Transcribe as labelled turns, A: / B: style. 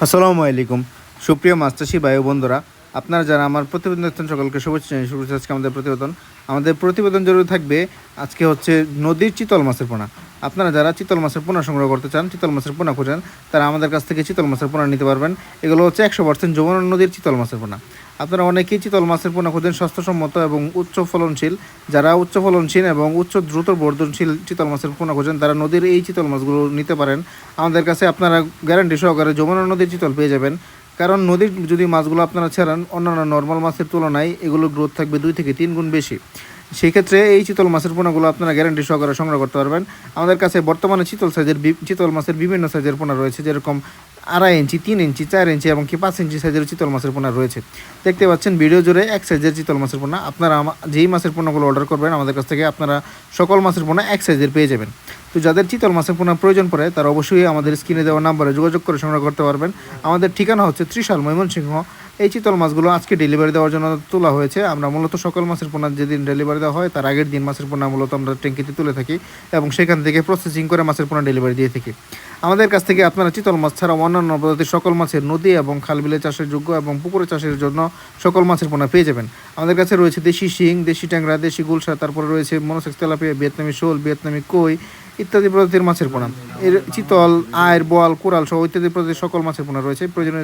A: আসসালামু আলাইকুম সুপ্রিয় মাছ চাষি ভাই ও বন্ধুরা, আপনারা যারা আমার প্রতিবেদন দেখছেন সকলকে শুভেচ্ছা জানাই। শুরু করছি আজকে আমাদের প্রতিবেদন জরুরি থাকবে। আজকে হচ্ছে নদীর চিতল মাছের পোনা। আপনারা যারা চিতল মাছের পোনা সংগ্রহ করতে চান, চিতল মাছের পোনা খোঁজেন, তারা আমাদের কাছ থেকে চিতল মাছের পোনা নিতে পারবেন। এগুলো হচ্ছে 100% যমুনা নদীর চিতল মাছের পোনা। আপনারা অনেকেই চিতল মাছের পোনা খোঁজেন স্বাস্থ্যসম্মত এবং উচ্চ ফলনশীল। যারা উচ্চ ফলনশীল এবং উচ্চ দ্রুত বর্ধনশীল চিতল মাছের পোনা খোঁজেন, তারা নদীর এই চিতল মাছগুলো নিতে পারেন। আমাদের কাছে আপনারা গ্যারান্টি সহকারে যমুনা নদীর চিতল পেয়ে যাবেন। কারণ নদীর যদি মাছগুলো আপনারা ছাড়ান, অন্যান্য নর্মাল মাছের তুলনায় এগুলোর গ্রোথ থাকবে 2 থেকে 3 গুণ বেশি। সেই ক্ষেত্রে এই চিতল মাছের পোনাগুলো আপনারা গ্যারান্টি সহকারে সংগ্রহ করতে পারবেন। আমাদের কাছে বর্তমানে চিতল মাছের বিভিন্ন সাইজের পোনা রয়েছে, যেরকম 2.5 ইঞ্চি, 3 ইঞ্চি, 4 ইঞ্চি এবং কি 5 ইঞ্চি সাইজের চিতল মাছের পোনা রয়েছে। দেখতে পাচ্ছেন ভিডিও জুড়ে এক সাইজের চিতল মাছের পোনা। আপনারা যেই মাছের পোনাগুলো অর্ডার করবেন আমাদের কাছ থেকে, আপনারা সকল মাছের পোনা এক সাইজের পেয়ে যাবেন। তো যাদের চিতল মাছের পোনা প্রয়োজন পড়ে, তারা অবশ্যই আমাদের স্ক্রিনে দেওয়া নাম্বারে যোগাযোগ করে সংগ্রহ করতে পারবেন। আমাদের ঠিকানা হচ্ছে ত্রিশাল, ময়মনসিংহ। এই চিতল মাছগুলো আজকে ডেলিভারি দেওয়ার জন্য তোলা হয়েছে। আমরা মূলত সকল মাছের পোনা যেদিন ডেলিভারি দেওয়া হয় তার আগের দিন মাছের পোনা মূলত আমরা ট্যাঙ্কিতে তুলে থাকি এবং সেখান থেকে প্রসেসিং করে মাছের পোনা ডেলিভারি দিয়ে থাকি। আমাদের কাছ থেকে আপনারা চিতল মাছ ছাড়াও অন্যান্য প্রজাতির সকল মাছের নদী এবং খালবিলে চাষের যোগ্য এবং পুকুরে চাষের জন্য সকল মাছের পোনা পেয়ে যাবেন। আমাদের কাছে রয়েছে দেশি শিং, দেশি ট্যাংরা, দেশি গুলশা, তারপরে রয়েছে মনোসেক্স তেলাপিয়া, ভিয়েতনামি শোল, ভিয়েতনামি কই ইত্যাদি প্রজাতির মাছের পোনা। এর চিতল, আয়ের, বোয়াল, কোরাল সহ ইত্যাদি প্রজাতির সকল মাছের পোনা রয়েছে। প্রয়োজনীয়